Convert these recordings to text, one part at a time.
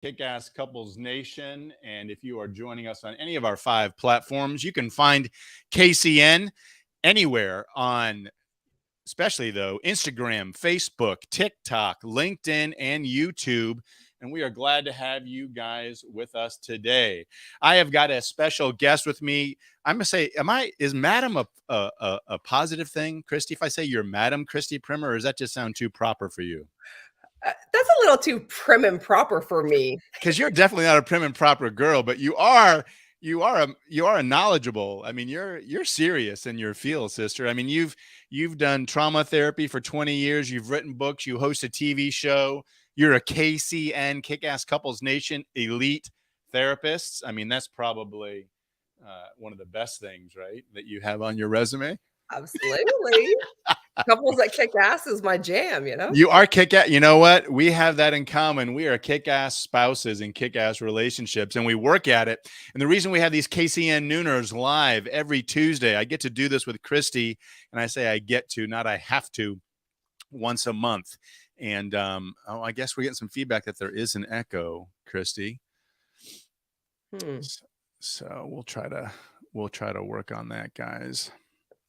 Kick-Ass Couples Nation. And if you are joining us on any of our 5 platforms, you can find KCN anywhere on, especially though, Instagram, Facebook, TikTok, LinkedIn, and YouTube. And we are glad to have you guys with us today. I have got a special guest with me. I'm gonna say, is Madam a positive thing, Christy? If I say you're Madam Christy Primer, or does that just sound too proper for you? That's a little too prim and proper for me. Because you're definitely not a prim and proper girl, but you are a knowledgeable. I mean, you're serious in your field, sister. I mean, you've done trauma therapy for 20 years. You've written books. You host a TV show. You're a KCN, Kick-Ass Couples Nation elite therapist. I mean, that's probably one of the best things, right, that you have on your resume. Absolutely. Couples that kick ass is my jam, you know? You are kick-ass. You know what? We have that in common. We are kick-ass spouses in kick-ass relationships, and we work at it. And the reason we have these KCN Nooners live every Tuesday, I get to do this with Christy, and I say I get to, not I have to, once a month. And I guess we're getting some feedback that there is an echo, Christy. So we'll try to work on that, guys.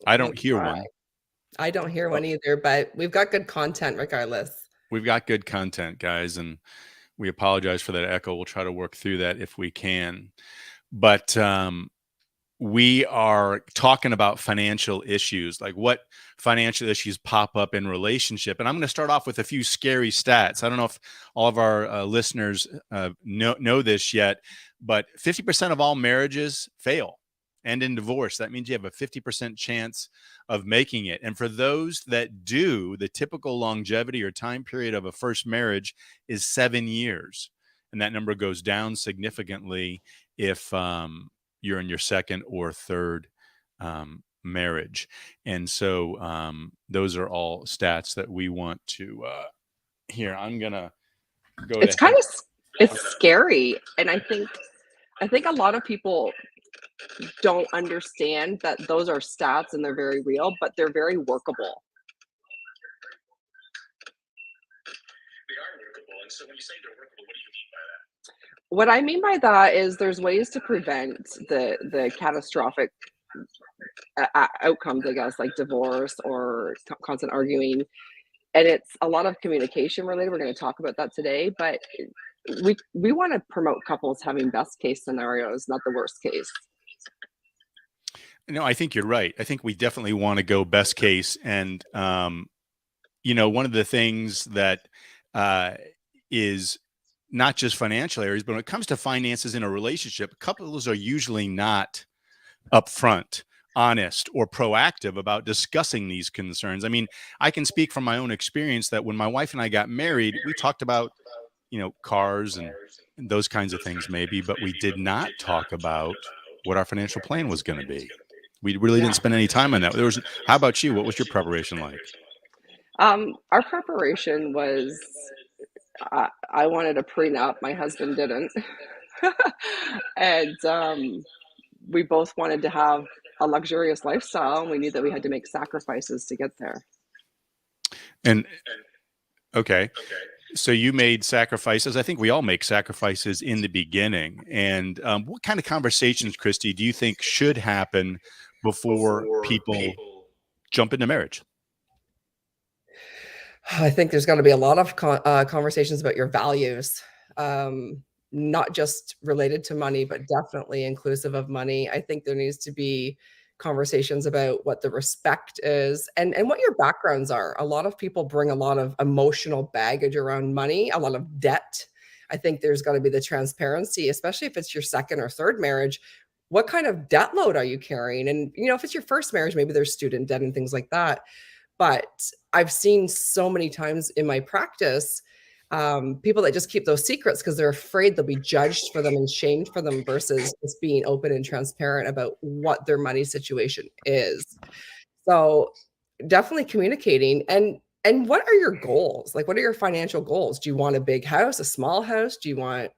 I don't hear one. I don't hear one either, but we've got good content regardless. We've got good content, guys, and we apologize for that echo. We'll try to work through that if we can. But we are talking about financial issues, like what financial issues pop up in relationship. And I'm going to start off with a few scary stats. I don't know if all of our listeners know this yet, but 50% of all marriages fail. And in divorce, that means you have a 50% chance of making it. And for those that do, the typical longevity or time period of a first marriage is 7 years. And that number goes down significantly if you're in your second or third marriage. And so those are all stats that we want to hear. I'm going to go. It's scary. And I think a lot of people don't understand that those are stats and they're very real, but they're very workable. They are workable. And so when you say they're workable, what do you mean by that? What I mean by that is there's ways to prevent the catastrophic outcomes, I guess, like divorce or constant arguing. And it's a lot of communication related. We're going to talk about that today, but we want to promote couples having best case scenarios, not the worst case. No, I think you're right. I think we definitely want to go best case. And, one of the things that is not just financial areas, but when it comes to finances in a relationship, couples are usually not upfront, honest, or proactive about discussing these concerns. I mean, I can speak from my own experience that when my wife and I got married, we talked about, cars and those kinds of things maybe, but we did not talk about what our financial plan was going to be. We really didn't spend any time on that. How about you? What was your preparation like? Our preparation was, I wanted a prenup. My husband didn't. And we both wanted to have a luxurious lifestyle. And we knew that we had to make sacrifices to get there. And okay. So you made sacrifices. I think we all make sacrifices in the beginning. And what kind of conversations, Christy, do you think should happen before people jump into marriage? I think there's got to be a lot of conversations about your values, not just related to money, but definitely inclusive of money. I think there needs to be conversations about what the respect is and what your backgrounds are. A lot of people bring a lot of emotional baggage around money, a lot of debt. I think there's got to be the transparency, especially if it's your second or third marriage. What kind of debt load are you carrying? And, if it's your first marriage, maybe there's student debt and things like that. But I've seen so many times in my practice, people that just keep those secrets because they're afraid they'll be judged for them and shamed for them versus just being open and transparent about what their money situation is. So definitely communicating. And what are your goals? Like, what are your financial goals? Do you want a big house, a small house? Do you want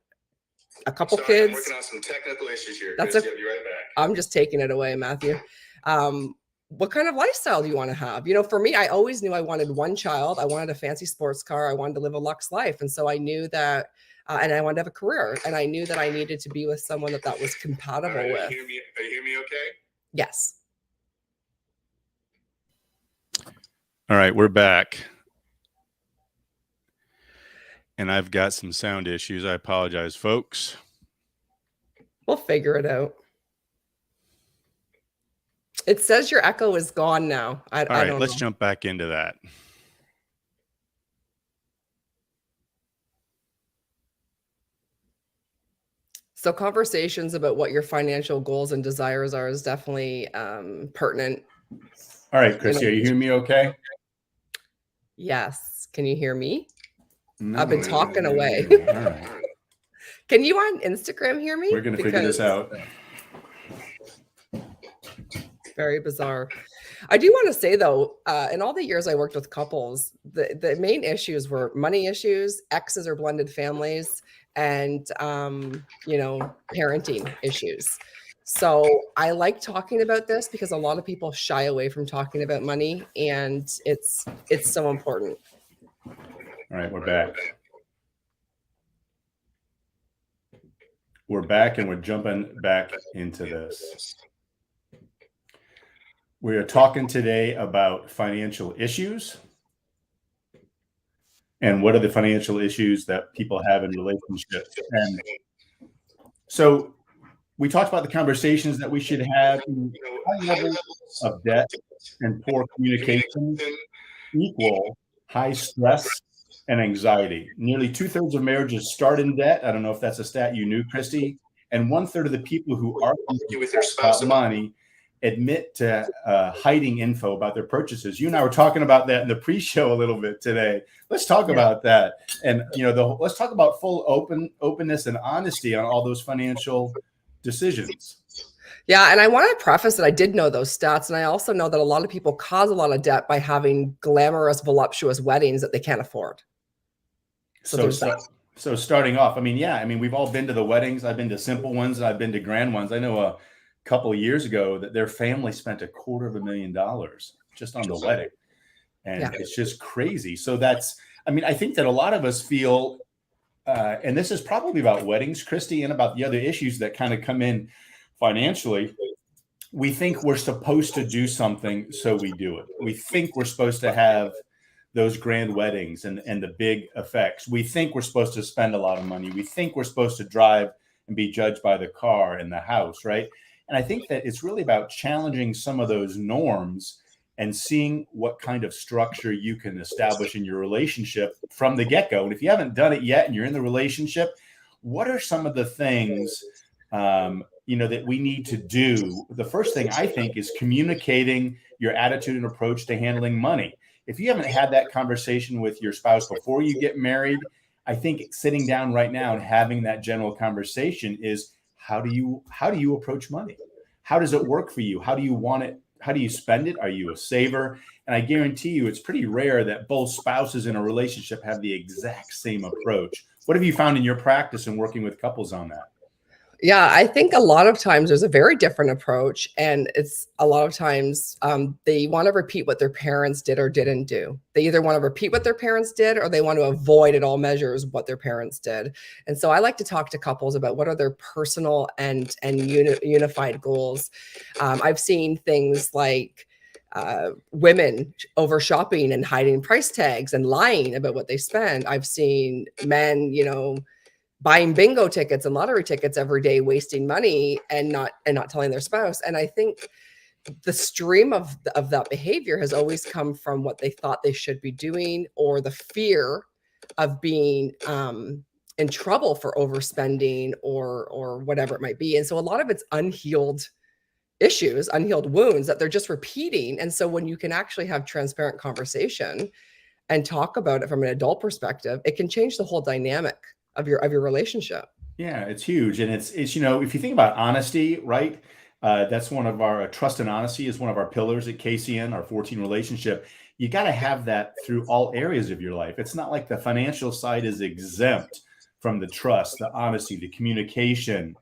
a couple kids? I'm working on some technical issues here. I'll be right back. I'm just taking it away, Matthew. What kind of lifestyle do you want to have? For me, I always knew I wanted one child. I wanted a fancy sports car. I wanted to live a luxe life. And so I knew that and I wanted to have a career, and I knew that I needed to be with someone that was compatible All right, with. Are you hear me okay? Yes. All right, we're back. And I've got some sound issues. I apologize, folks. We'll figure it out. It says your echo is gone now. I All right, don't let's know. jump back into that. So conversations about what your financial goals and desires are is definitely pertinent. All right, Christy, are you hearing me okay? Yes. Can you hear me? No, I've been talking away. All right. Can you on Instagram hear me? We're going to figure this out. Very bizarre. I do want to say though, in all the years I worked with couples, the main issues were money issues, exes or blended families, and parenting issues. So I like talking about this because a lot of people shy away from talking about money, and it's so important. All right, we're back. We're back and we're jumping back into this. We are talking today about financial issues. And what are the financial issues that people have in relationships? And so we talked about the conversations that we should have. High levels of debt and poor communication equal high stress and anxiety. Nearly 2/3 of marriages start in debt. I don't know if that's a stat you knew, Christy. And 1/3 of the people who argue with your spouse about money admit to hiding info about their purchases. You and I were talking about that in the pre-show a little bit today. Let's talk about that. And let's talk about full openness and honesty on all those financial decisions. Yeah, and I want to preface that I did know those stats, and I also know that a lot of people cause a lot of debt by having glamorous, voluptuous weddings that they can't afford. So starting off, we've all been to the weddings. I've been to simple ones, and I've been to grand ones. I know a couple of years ago that their family spent $250,000 just on the wedding, and it's just crazy. So I think that a lot of us feel, and this is probably about weddings, Christy, and about the other issues that kind of come in financially. We think we're supposed to do something, so we do it. We think we're supposed to have those grand weddings and the big effects. We think we're supposed to spend a lot of money. We think we're supposed to drive and be judged by the car and the house, right? And I think that it's really about challenging some of those norms and seeing what kind of structure you can establish in your relationship from the get-go. And if you haven't done it yet and you're in the relationship, what are some of the things that we need to do? The first thing I think is communicating your attitude and approach to handling money. If you haven't had that conversation with your spouse before you get married, I think sitting down right now and having that general conversation is, how do you approach money? How does it work for you? How do you want it? How do you spend it? Are you a saver? And I guarantee you, it's pretty rare that both spouses in a relationship have the exact same approach. What have you found in your practice in working with couples on that? Yeah, I think a lot of times there's a very different approach, and it's a lot of times they want to repeat what their parents did or didn't do. They either want to repeat what their parents did, or they want to avoid at all measures what their parents did. And so I like to talk to couples about what are their personal and unified goals. I've seen things like women over shopping and hiding price tags and lying about what they spend. I've seen men, buying bingo tickets and lottery tickets every day, wasting money and not telling their spouse. And I think the stream of that behavior has always come from what they thought they should be doing, or the fear of being in trouble for overspending or whatever it might be. And so a lot of it's unhealed issues, unhealed wounds that they're just repeating. And so when you can actually have transparent conversation and talk about it from an adult perspective, it can change the whole dynamic of your relationship. Yeah, it's huge. And it's if you think about honesty, right? That's one of our trust and honesty is one of our pillars at KCN, our 14 relationship. You got to have that through all areas of your life. It's not like the financial side is exempt from the trust, the honesty, the communication,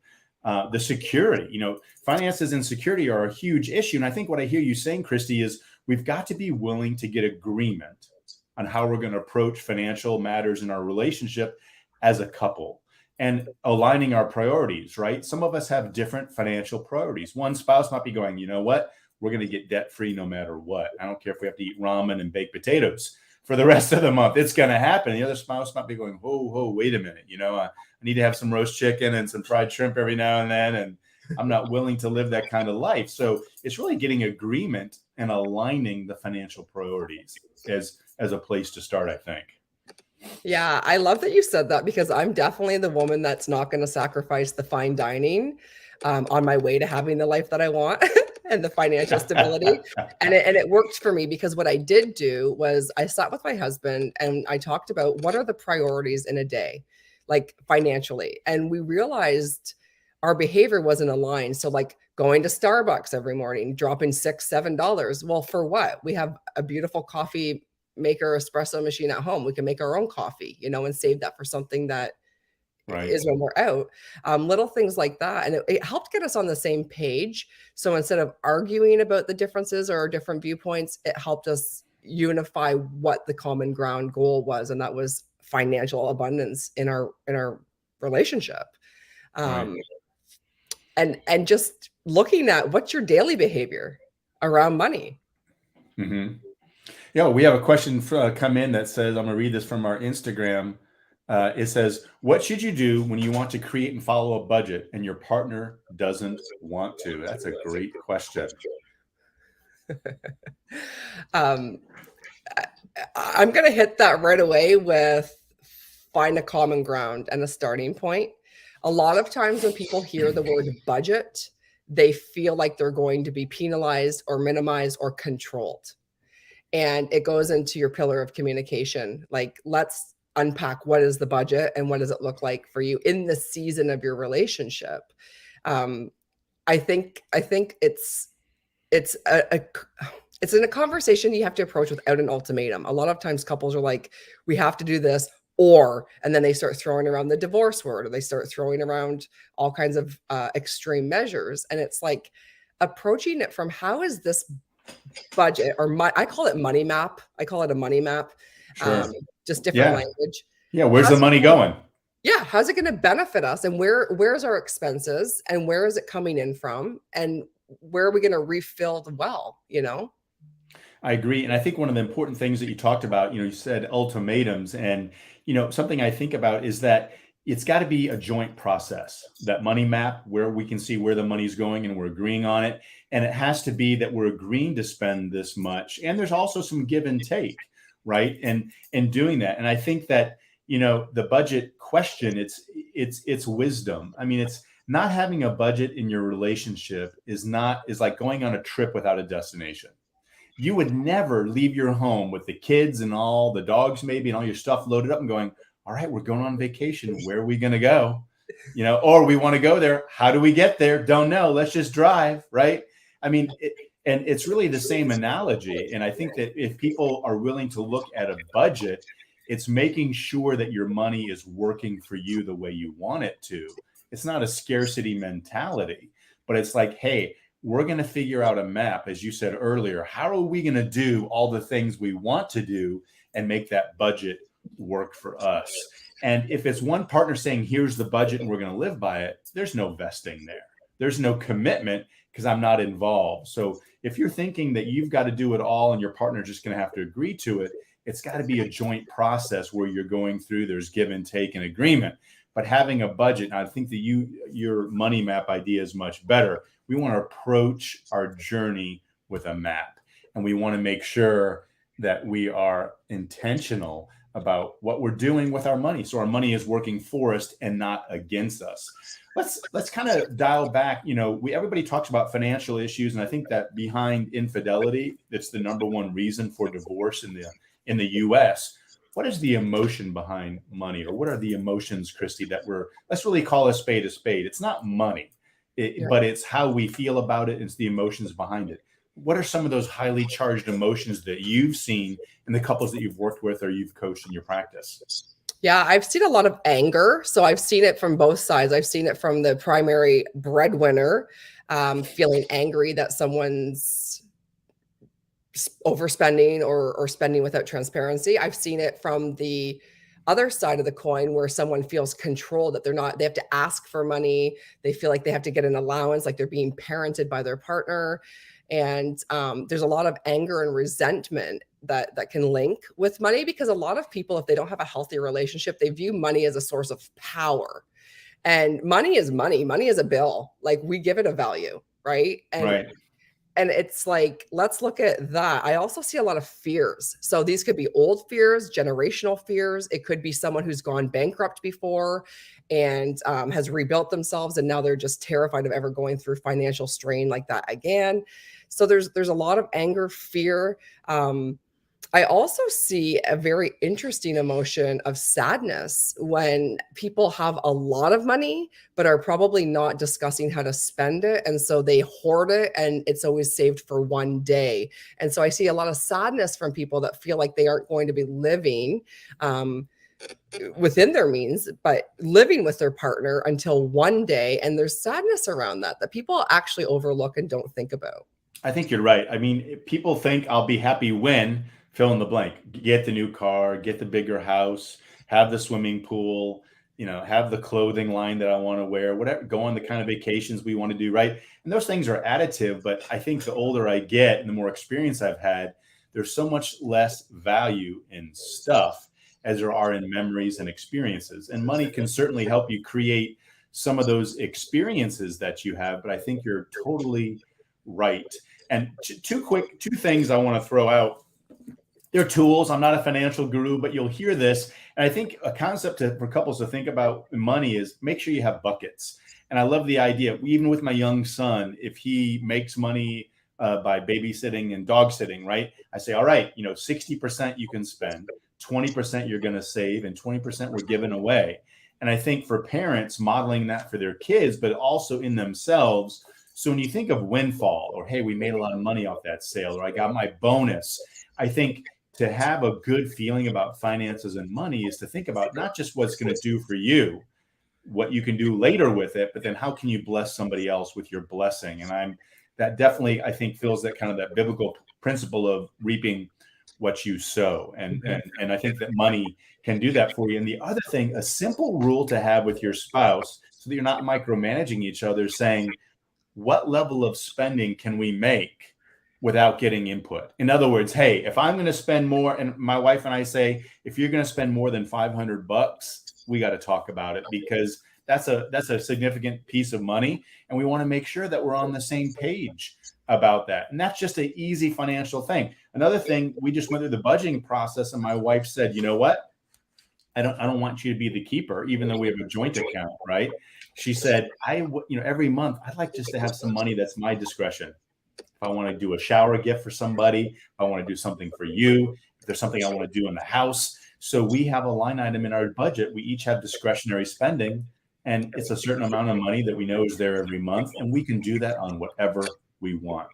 the security. Finances and security are a huge issue. And I think what I hear you saying, Christy, is we've got to be willing to get agreement on how we're going to approach financial matters in our relationship. as a couple and aligning our priorities, right? Some of us have different financial priorities. One spouse might be going, you know what? We're going to get debt free no matter what. I don't care if we have to eat ramen and baked potatoes for the rest of the month. It's going to happen. The other spouse might be going, whoa, wait a minute. I need to have some roast chicken and some fried shrimp every now and then. And I'm not willing to live that kind of life. So it's really getting agreement and aligning the financial priorities as a place to start, I think. Yeah, I love that you said that, because I'm definitely the woman that's not going to sacrifice the fine dining on my way to having the life that I want and the financial stability. And it worked for me, because what I did do was I sat with my husband and I talked about what are the priorities in a day, like financially. And we realized our behavior wasn't aligned. So like going to Starbucks every morning, dropping $6-7. Well, for what? We have a beautiful coffee maker espresso machine at home. We can make our own coffee, and save that for something that is when we're out. Little things like that. And it helped get us on the same page. So instead of arguing about the differences or different viewpoints, it helped us unify what the common ground goal was. And that was financial abundance in our relationship. And just looking at what's your daily behavior around money. Mm-hmm. Yeah, we have a question come in that says, I'm going to read this from our Instagram. It says, what should you do when you want to create and follow a budget and your partner doesn't want to? That's a great question. I'm going to hit that right away with find a common ground and a starting point. A lot of times when people hear the word budget, they feel like they're going to be penalized or minimized or controlled. And it goes into your pillar of communication. Like, let's unpack what is the budget and what does it look like for you in the season of your relationship. I think it's in a conversation you have to approach without an ultimatum. A lot of times couples are like, we have to do this, and then they start throwing around the divorce word, or they start throwing around all kinds of extreme measures. And it's like approaching it from, how is this budget, or I call it money map. I call it a money map. Sure. Just different language. Yeah. Where's the money going? Yeah. How's it going to benefit us? And where's our expenses, and where is it coming in from? And where are we going to refill the well, I agree. And I think one of the important things that you talked about, you said ultimatums, and, something I think about is that it's got to be a joint process, that money map, where we can see where the money's going and we're agreeing on it. And it has to be that we're agreeing to spend this much. And there's also some give and take, right? And doing that. And I think that, the budget question, it's wisdom. I mean, it's not having a budget in your relationship is like going on a trip without a destination. You would never leave your home with the kids and all the dogs, maybe, and all your stuff loaded up and going, all right, we're going on vacation. Where are we going to go? Or we want to go there. How do we get there? Don't know. Let's just drive. Right. I mean, and it's really the same analogy. And I think that if people are willing to look at a budget, it's making sure that your money is working for you the way you want it to. It's not a scarcity mentality, but it's like, hey, we're going to figure out a map, as you said earlier. How are we going to do all the things we want to do and make that budget work for us? And if it's one partner saying, here's the budget and we're going to live by it, there's no vesting there. There's no commitment because I'm not involved. So if you're thinking that you've got to do it all and your partner's just going to have to agree to it, it's got to be a joint process where you're going through, there's give and take and agreement. But having a budget, I think that your money map idea is much better. We want to approach our journey with a map, and we want to make sure that we are intentional about what we're doing with our money. So our money is working for us and not against us. Let's kind of dial back. Everybody talks about financial issues, and I think that behind infidelity, it's the number one reason for divorce in the US. What is the emotion behind money, or what are the emotions, Christy, let's really call a spade a spade. It's not money, but it's how we feel about it. It's the emotions behind it. What are some of those highly charged emotions that you've seen in the couples that you've worked with or you've coached in your practice? Yeah, I've seen a lot of anger. So I've seen it from both sides. I've seen it from the primary breadwinner feeling angry that someone's overspending or spending without transparency. I've seen it from the other side of the coin where someone feels controlled, that they have to ask for money. They feel like they have to get an allowance, like they're being parented by their partner. And there's a lot of anger and resentment that can link with money, because a lot of people, if they don't have a healthy relationship, they view money as a source of power. And money is money. Money is a bill. Like, we give it a value, right? And it's like, let's look at that. I also see a lot of fears. So these could be old fears, generational fears. It could be someone who's gone bankrupt before and has rebuilt themselves, and now they're just terrified of ever going through financial strain like that again. So there's a lot of anger, fear. I also see a very interesting emotion of sadness when people have a lot of money, but are probably not discussing how to spend it. And so they hoard it, and it's always saved for one day. And so I see a lot of sadness from people that feel like they aren't going to be living within their means, but living with their partner until one day. And there's sadness around that people actually overlook and don't think about. I think you're right. I mean, people think I'll be happy when fill in the blank, get the new car, get the bigger house, have the swimming pool, have the clothing line that I want to wear, whatever, go on the kind of vacations we want to do, right? And those things are additive, but I think the older I get and the more experience I've had, there's so much less value in stuff as there are in memories and experiences. And money can certainly help you create some of those experiences that you have, but I think you're totally right. And two things I want to throw out. They're tools. I'm not a financial guru, but you'll hear this. And I think a concept for couples to think about money is make sure you have buckets. And I love the idea, even with my young son, if he makes money by babysitting and dog sitting, right? I say, all right, 60% you can spend, 20% you're going to save, and 20% we're giving away. And I think for parents, modeling that for their kids, but also in themselves. So when you think of windfall, or, hey, we made a lot of money off that sale, or I got my bonus, I think to have a good feeling about finances and money is to think about not just what's going to do for you, what you can do later with it, but then how can you bless somebody else with your blessing? And that definitely, I think, feels that kind of that biblical principle of reaping what you sow. And I think that money can do that for you. And the other thing, a simple rule to have with your spouse, so that you're not micromanaging each other, saying, what level of spending can we make without getting input? In other words, hey, if I'm going to spend more, and my wife and I say, if you're going to spend more than $500, we got to talk about it, because that's a significant piece of money. And we want to make sure that we're on the same page about that. And that's just an easy financial thing. Another thing, we just went through the budgeting process, and my wife said, you know what? I don't want you to be the keeper, even though we have a joint account, right? She said, every month I'd like just to have some money that's my discretion. If I want to do a shower gift for somebody, if I want to do something for you, if there's something I want to do in the house. So we have a line item in our budget. We each have discretionary spending, and it's a certain amount of money that we know is there every month. And we can do that on whatever we want.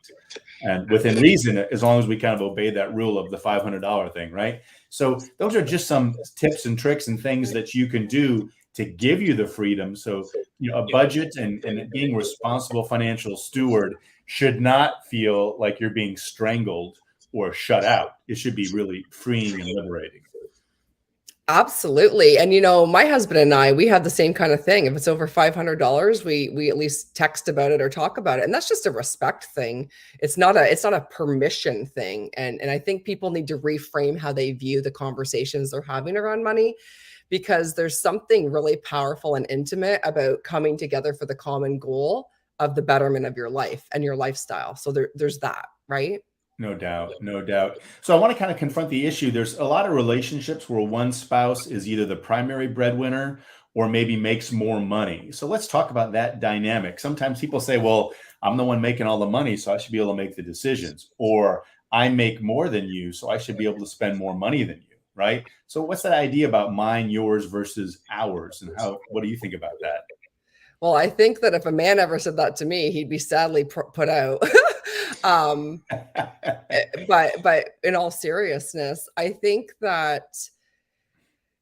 And within reason, as long as we kind of obey that rule of the $500 thing, right? So those are just some tips and tricks and things that you can do to give you the freedom. So, a budget and being responsible financial steward should not feel like you're being strangled or shut out. It should be really freeing and liberating. Absolutely. And my husband and I, we have the same kind of thing. If it's over $500, we at least text about it or talk about it. And that's just a respect thing. It's not a permission thing. And I think people need to reframe how they view the conversations they're having around money, because there's something really powerful and intimate about coming together for the common goal of the betterment of your life and your lifestyle. So there's that, right? No doubt. No doubt. So I want to kind of confront the issue. There's a lot of relationships where one spouse is either the primary breadwinner or maybe makes more money. So let's talk about that dynamic. Sometimes people say, well, I'm the one making all the money, so I should be able to make the decisions. Or I make more than you, so I should be able to spend more money than you, right? So what's that idea about mine, yours versus ours? And what do you think about that? Well, I think that if a man ever said that to me, he'd be sadly put out. But in all seriousness, I think that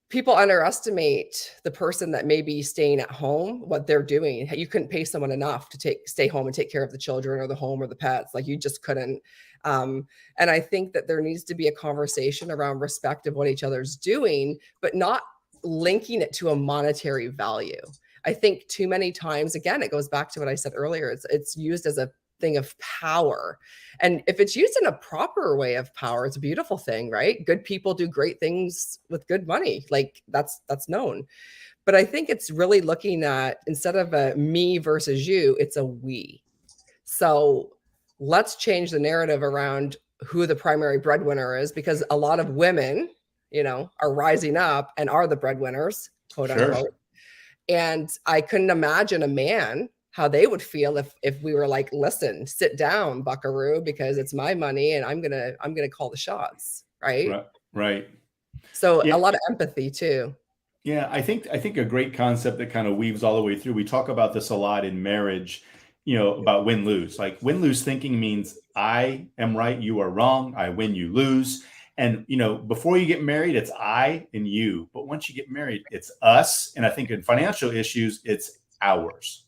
people underestimate the person that may be staying at home, what they're doing. You couldn't pay someone enough to stay home and take care of the children or the home or the pets. Like, you just couldn't. And I think that there needs to be a conversation around respect of what each other's doing, but not linking it to a monetary value. I think too many times, again, it goes back to what I said earlier. It's used as a thing of power. And if it's used in a proper way of power, it's a beautiful thing, right? Good people do great things with good money. Like that's known. But I think it's really looking at, instead of a me versus you, it's a we. So let's change the narrative around who the primary breadwinner is, because a lot of women, are rising up and are the breadwinners, quote unquote. And I couldn't imagine a man, how they would feel if we were like, listen, sit down, buckaroo, because it's my money and I'm gonna call the shots. Right. So a lot of empathy too. Yeah, I think a great concept that kind of weaves all the way through. We talk about this a lot in marriage, about win-lose. Like win-lose thinking means I am right, you are wrong. I win, you lose. And, before you get married, it's I and you. But once you get married, it's us. And I think in financial issues, it's ours.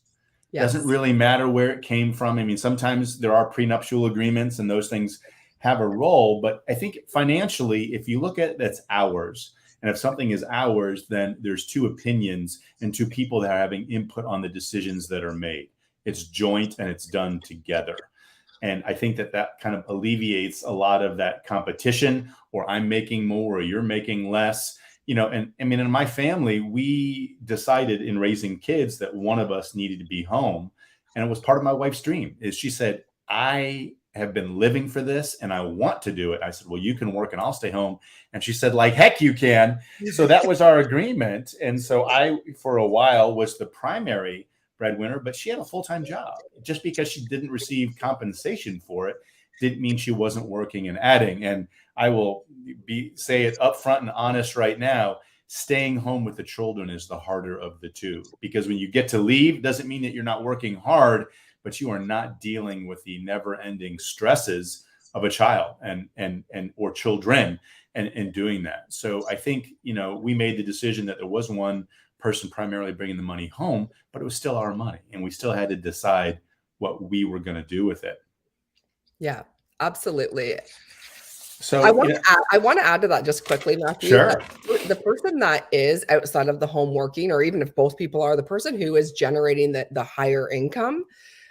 Yes. Doesn't really matter where it came from. I mean, sometimes there are prenuptial agreements and those things have a role. But I think financially, if you look at it, that's ours. And if something is ours, then there's two opinions and two people that are having input on the decisions that are made. It's joint and it's done together. And I think that kind of alleviates a lot of that competition, or I'm making more or you're making less, and I mean, in my family, we decided in raising kids that one of us needed to be home. And it was part of my wife's dream. Is she said, I have been living for this and I want to do it. I said, well, you can work and I'll stay home. And she said, like, heck, you can. So that was our agreement. And so I, for a while, was the primary breadwinner, but she had a full-time job. Just because she didn't receive compensation for it didn't mean she wasn't working and adding. And I will say it upfront and honest right now, staying home with the children is the harder of the two, because when you get to leave, doesn't mean that you're not working hard, but you are not dealing with the never-ending stresses of a child and or children and doing that. So I think, we made the decision that there was one person primarily bringing the money home, but it was still our money and we still had to decide what we were going to do with it. Yeah, absolutely. So I want to add to that just quickly, Matthew. Sure. The person that is outside of the home working, or even if both people are, the person who is generating the higher income,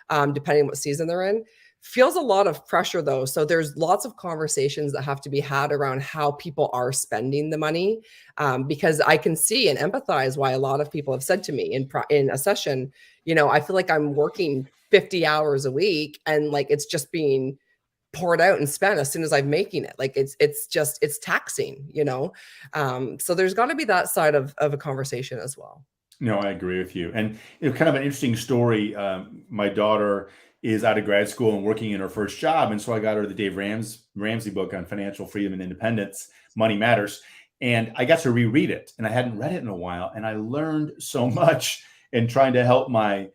depending on what season they're in, feels a lot of pressure though. So there's lots of conversations that have to be had around how people are spending the money, because I can see and empathize why a lot of people have said to me in a session, I feel like I'm working 50 hours a week and like it's just being poured out and spent as soon as I'm making it. Like it's taxing, so there's got to be that side of a conversation as well. No, I agree with you. And kind of an interesting story. My daughter is out of grad school and working in her first job. And so I got her the Dave Ramsey book on financial freedom and independence, Money Matters. And I got to reread it and I hadn't read it in a while. And I learned so much in trying to help my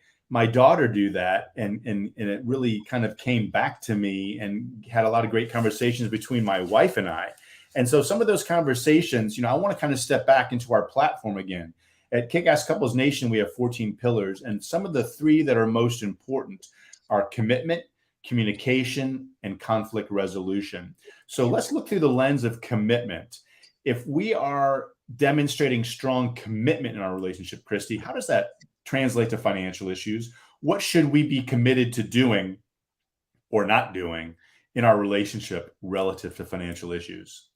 daughter do that. And it really kind of came back to me and had a lot of great conversations between my wife and I. And so some of those conversations, I want to kind of step back into our platform again. At Kick-Ass Couples Nation, we have 14 pillars. And some of the 3 that are most important are commitment, communication, and conflict resolution. So let's look through the lens of commitment. If we are demonstrating strong commitment in our relationship, Christy, how does that translate to financial issues? What should we be committed to doing or not doing in our relationship relative to financial issues?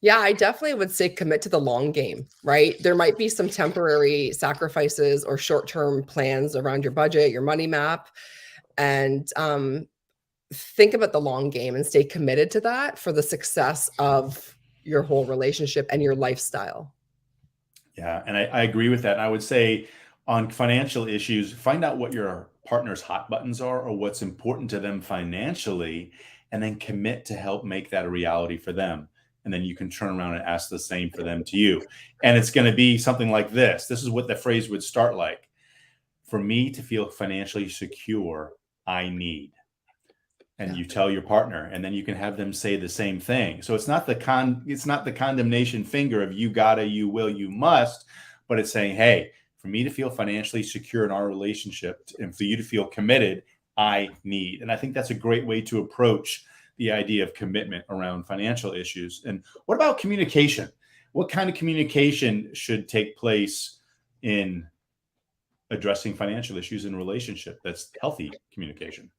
Yeah, I definitely would say commit to the long game, right? There might be some temporary sacrifices or short-term plans around your budget, your money map, and think about the long game and stay committed to that for the success of your whole relationship and your lifestyle. Yeah, and I agree with that. And I would say on financial issues, find out what your partner's hot buttons are or what's important to them financially, and then commit to help make that a reality for them. And then you can turn around and ask the same for them to you. And it's going to be something like this. This is what the phrase would start like. For me to feel financially secure, I need. And you tell your partner, and then you can have them say the same thing. So it's not the condemnation finger of you gotta, you will, you must, but it's saying, hey, for me to feel financially secure in our relationship and for you to feel committed, I need. And I think that's a great way to approach the idea of commitment around financial issues. And what about communication? What kind of communication should take place in addressing financial issues in a relationship that's healthy communication?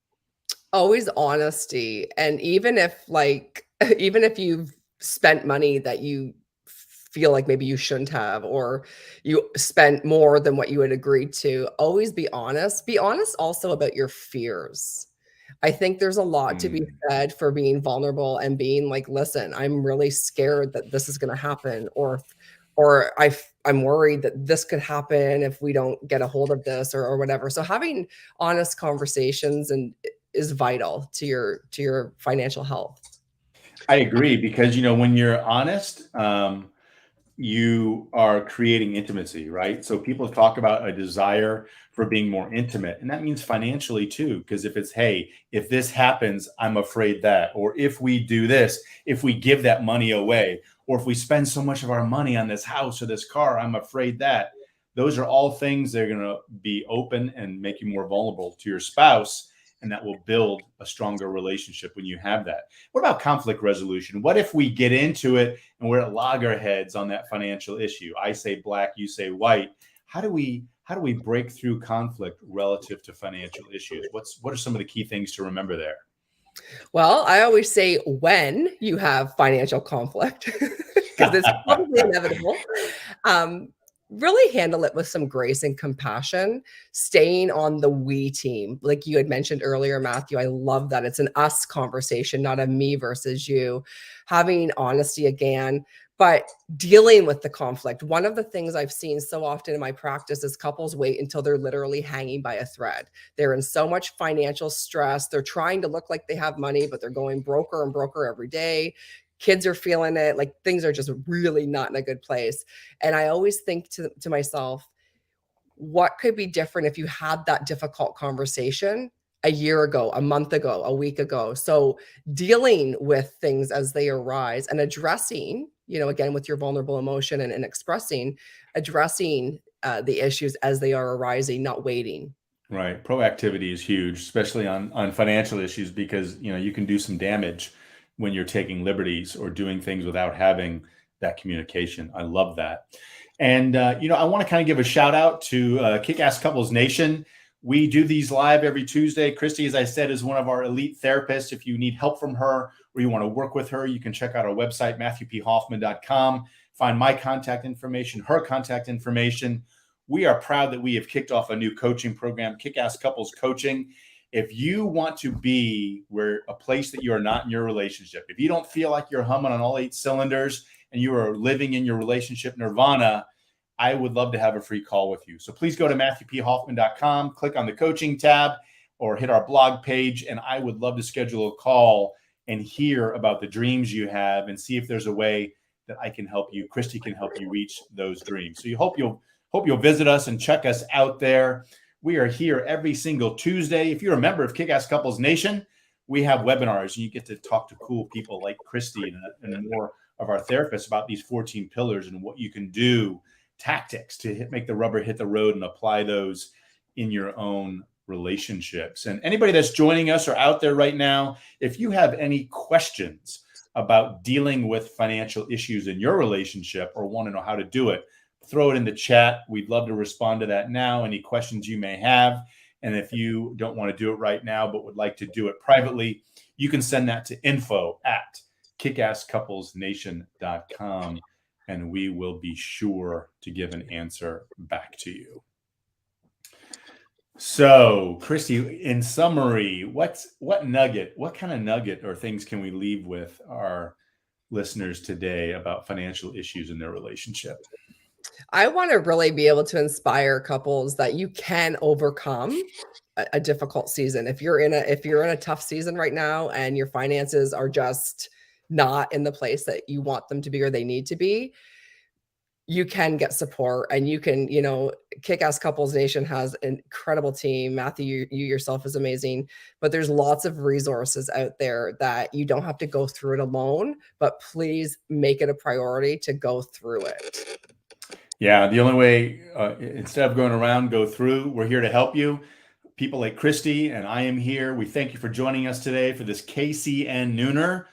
Always honesty. And even if like even if you've spent money that you feel like maybe you shouldn't have, or you spent more than what you had agreed to, always be honest. Be honest also about your fears. I think there's a lot to be Mm, said for being vulnerable and being like, listen, I'm really scared that this is going to happen, or I'm worried that this could happen if we don't get a hold of this, or whatever. So having honest conversations and is vital to your financial health. I agree, because when you're honest, you are creating intimacy, right? So people talk about a desire for being more intimate, and that means financially too. Because if it's, hey, if this happens, I'm afraid that, or if we do this, if we give that money away, or if we spend so much of our money on this house or this car, I'm afraid that. Those are all things that are going to be open and make you more vulnerable to your spouse, and that will build a stronger relationship when you have that. What about conflict resolution? What if we get into it and we're at loggerheads on that financial issue? I say black, you say white. How do we break through conflict relative to financial issues? What are some of the key things to remember there? Well, I always say when you have financial conflict, because it's probably inevitable, um, really handle it with some grace and compassion, staying on the we team. Like you had mentioned earlier, Matthew, I love that. It's an us conversation, not a me versus you. Having honesty again, but dealing with the conflict. One of the things I've seen so often in my practice is couples wait until they're literally hanging by a thread. They're in so much financial stress. They're trying to look like they have money, but they're going broker and broker every day. Kids are feeling it. Like things are just really not in a good place. And I always think to myself, what could be different if you had that difficult conversation a year ago, a month ago, a week ago? So dealing with things as they arise and addressing, again, with your vulnerable emotion and addressing the issues as they are arising, not waiting. Right. Proactivity is huge, especially on financial issues, because you can do some damage when you're taking liberties or doing things without having that communication. I love that. And I want to kind of give a shout out to Kick-Ass Couples Nation. We do these live every Tuesday. Christy, as I said, is one of our elite therapists. If you need help from her or you want to work with her, you can check out our website, MatthewPHoffman.com. Find my contact information, her contact information. We are proud that we have kicked off a new coaching program, Kick-Ass Couples Coaching. If you want to be a place that you are not in your relationship, if you don't feel like you're humming on all 8 cylinders and you are living in your relationship nirvana, I would love to have a free call with you. So please go to MatthewPHoffman.com, click on the coaching tab, or hit our blog page, and I would love to schedule a call and hear about the dreams you have and see if there's a way that I can help you. Christy can help you reach those dreams. So hope you'll visit us and check us out there. We are here every single Tuesday. If you're a member of Kick-Ass Couples Nation, we have webinars, and you get to talk to cool people like Christy and more of our therapists about these 14 pillars and what you can do, tactics to make the rubber hit the road and apply those in your own relationships. And anybody that's joining us or out there right now, if you have any questions about dealing with financial issues in your relationship or want to know how to do it, throw it in the chat. We'd love to respond to that now. Any questions you may have. And if you don't want to do it right now, but would like to do it privately, you can send that to info@kickasscouplesnation.com, and we will be sure to give an answer back to you. So, Christy, in summary, what kind of nugget or things can we leave with our listeners today about financial issues in their relationship? I want to really be able to inspire couples that you can overcome a difficult season. If you're in a tough season right now and your finances are just not in the place that you want them to be or they need to be, you can get support, and you can, Kick-Ass Couples Nation has an incredible team. Matthew, you yourself is amazing, but there's lots of resources out there that you don't have to go through it alone, but please make it a priority to go through it. Yeah, the only way, instead of going around, go through. We're here to help you. People like Christy and I am here. We thank you for joining us today for this KCN Nooner.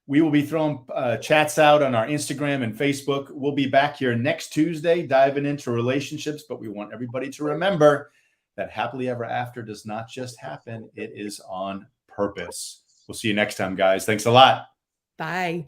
We will be throwing chats out on our Instagram and Facebook. We'll be back here next Tuesday diving into relationships, but we want everybody to remember that happily ever after does not just happen. It is on purpose. We'll see you next time, guys. Thanks a lot. Bye.